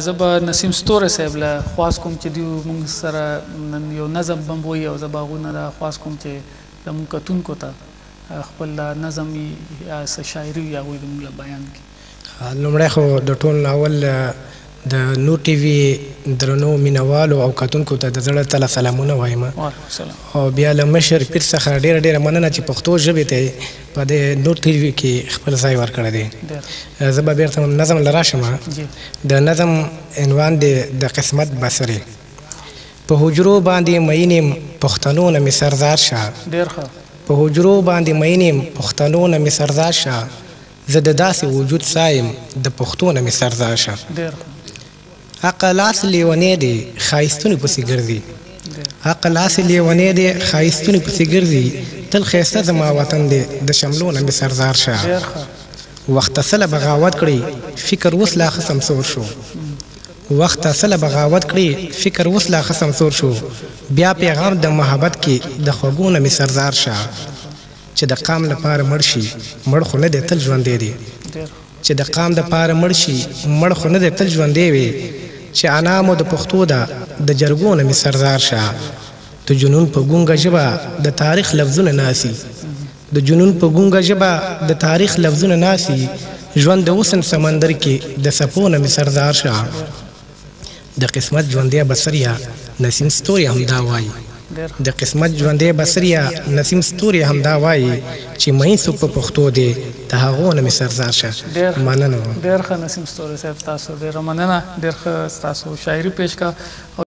زه به نسیم ستوری صاحب له خواست کوم چې دوی موږ سره نن یو نظم به وایي او زه به هغوی نه دا خواست کوم چې زموږ کتونکو ته خپل نظم یا څه شاعري وي هغوی زموږ له بیان کړي. لومړی خو د ټول ناول د نور ټي وي درنو مینوالو او کتونکو ته د زړه تله سلامونه وایم او بیا له مشر پیر څخه ډېره ډېره مننه چې پښتو ژبې ته په دې نور ټي وي کې خپل ځای ورکړی دی. زه به بېرته نظم له راشم. د نظم عنوان دی د قسمت بصرې. په حجرو باندې مینیم پښتنو نه مې سردار شه، په حجرو باندې مینیم پښتنو نه مې سردار شه، زه د داسې وجود سایم د پښتو نه مې سردار شه. عقل اس لیونی دی ښایستونو پسې ګرځي، عقل اس لیونی دی ښایستونو پسې ګرځي، تل ښایسته زما وطن دی د شملو نه مې سردار شه. وخت سله بغاوت کړي فکر اوس لا ښه سمسور شو، وخت سله بغاوت کړي فکر اوس لا ښه سمسور شو، بیا پیغام د محبت کې د خوږو نه مې سردار شه. چې د قام لپاره مړ شي مړ خو نه دی تل ژوندی دی، چې د قام دپاره مړ شي مړ خو نه دی تل ژوندی وي، چې انا مو د پښتو ده د جرګو نه مې سردار شه. د جنون په ګونګه ژبه د تاریخ لفظونه ناسي، د جنون په ګونګه ژبه د تاریخ لفظونه ناسي، ژوند د حسن سمندر کې د څپو نه مې سردار شه. د قسمت ژوندی بصریا نسیم ستوري همدا وایي، د قسمت ژوندی بصریا نسیم ستوري همدا وایي، چې مین څوک په پښتو دی د هغو نه مې سردار شه. مننه. ډېر ښه نسیم ستوري صاحب، تاسو ډېره مننه، ډېر ښه ستاسو شاعري پیش کا.